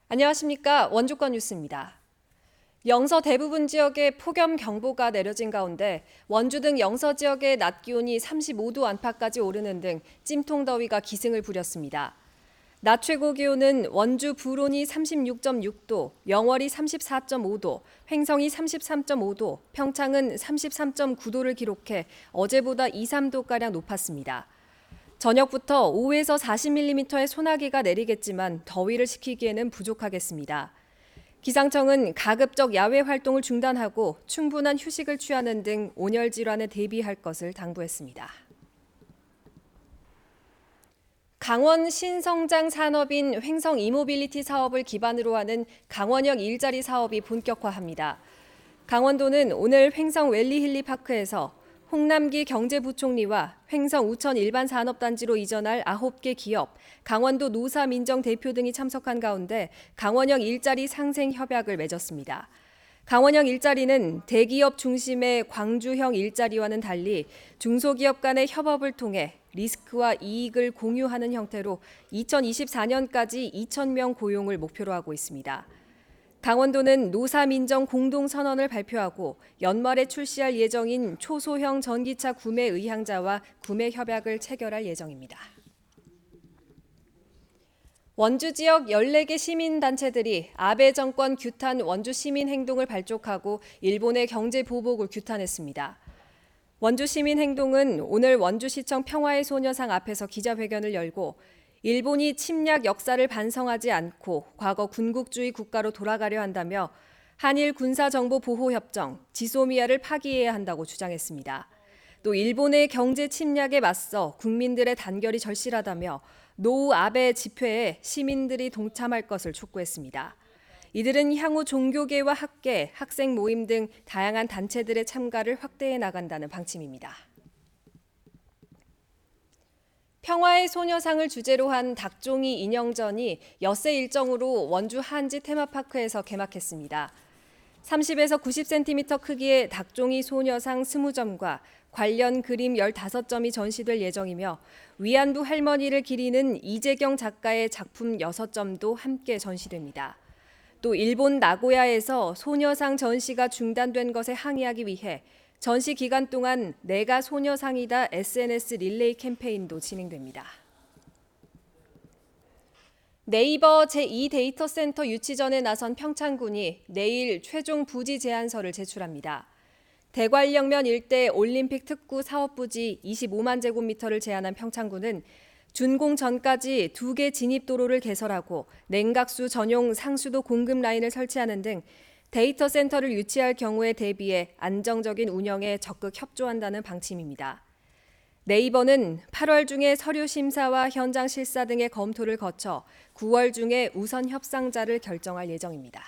안녕하십니까. 원주권 뉴스입니다. 영서 대부분 지역에 폭염경보가 내려진 가운데 원주 등 영서 지역의 낮 기온이 35도 안팎까지 오르는 등 찜통더위가 기승을 부렸습니다. 낮 최고 기온은 원주 부론이 36.6도, 영월이 34.5도, 횡성이 33.5도, 평창은 33.9도를 기록해 어제보다 2, 3도가량 높았습니다. 저녁부터 5에서 40mm의 소나기가 내리겠지만 더위를 식히기에는 부족하겠습니다. 기상청은 가급적 야외 활동을 중단하고 충분한 휴식을 취하는 등 온열 질환에 대비할 것을 당부했습니다. 강원 신성장 산업인 횡성 이모빌리티 사업을 기반으로 하는 강원역 일자리 사업이 본격화합니다. 강원도는 오늘 횡성 웰리힐리파크에서 홍남기 경제부총리와 횡성 우천 일반산업단지로 이전할 9개 기업, 강원도 노사민정 대표 등이 참석한 가운데 강원역 일자리 상생 협약을 맺었습니다. 강원역 일자리는 대기업 중심의 광주형 일자리와는 달리 중소기업 간의 협업을 통해 리스크와 이익을 공유하는 형태로 2024년까지 2,000명 고용을 목표로 하고 있습니다. 강원도는 노사민정 공동선언을 발표하고 연말에 출시할 예정인 초소형 전기차 구매 의향자와 구매 협약을 체결할 예정입니다. 원주 지역 14개 시민단체들이 아베 정권 규탄 원주 시민행동을 발족하고 일본의 경제보복을 규탄했습니다. 원주 시민행동은 오늘 원주시청 평화의 소녀상 앞에서 기자회견을 열고 일본이 침략 역사를 반성하지 않고 과거 군국주의 국가로 돌아가려 한다며 한일 군사정보보호협정, 지소미아를 파기해야 한다고 주장했습니다. 또 일본의 경제 침략에 맞서 국민들의 단결이 절실하다며 노후 아베 집회에 시민들이 동참할 것을 촉구했습니다. 이들은 향후 종교계와 학계, 학생 모임 등 다양한 단체들의 참가를 확대해 나간다는 방침입니다. 평화의 소녀상을 주제로 한 닭종이 인형전이 엿새 일정으로 원주 한지 테마파크에서 개막했습니다. 30에서 90cm 크기의 닭종이 소녀상 20점과 관련 그림 15점이 전시될 예정이며 위안부 할머니를 기리는 이재경 작가의 작품 6점도 함께 전시됩니다. 또 일본 나고야에서 소녀상 전시가 중단된 것에 항의하기 위해 전시 기간 동안 내가 소녀상이다 SNS 릴레이 캠페인도 진행됩니다. 네이버 제2데이터센터 유치전에 나선 평창군이 내일 최종 부지 제안서를 제출합니다. 대관령면 일대 올림픽 특구 사업부지 25만 제곱미터를 제안한 평창군은 준공 전까지 2개 진입도로를 개설하고 냉각수 전용 상수도 공급 라인을 설치하는 등 데이터 센터를 유치할 경우에 대비해 안정적인 운영에 적극 협조한다는 방침입니다. 네이버는 8월 중에 서류 심사와 현장 실사 등의 검토를 거쳐 9월 중에 우선 협상자를 결정할 예정입니다.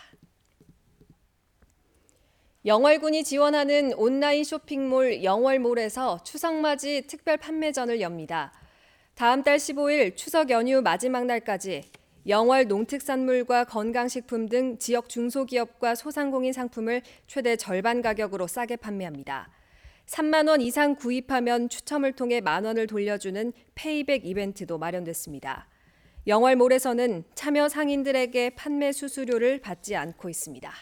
영월군이 지원하는 온라인 쇼핑몰 영월몰에서 추석맞이 특별 판매전을 엽니다. 다음 달 15일 추석 연휴 마지막 날까지 영월 농특산물과 건강식품 등 지역 중소기업과 소상공인 상품을 최대 절반 가격으로 싸게 판매합니다. 3만 원 이상 구입하면 추첨을 통해 만 원을 돌려주는 페이백 이벤트도 마련됐습니다. 영월몰에서는 참여 상인들에게 판매 수수료를 받지 않고 있습니다.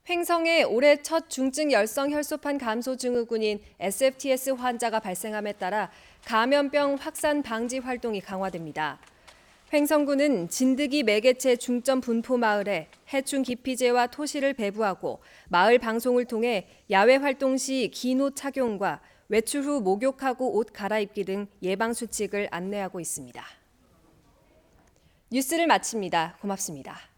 횡성에 올해 첫 중증 열성 혈소판 감소 증후군인 SFTS 환자가 발생함에 따라 감염병 확산 방지 활동이 강화됩니다. 횡성군은 진드기 매개체 중점 분포 마을에 해충 기피제와 토시를 배부하고 마을 방송을 통해 야외 활동 시 긴 옷 착용과 외출 후 목욕하고 옷 갈아입기 등 예방 수칙을 안내하고 있습니다. 뉴스를 마칩니다. 고맙습니다.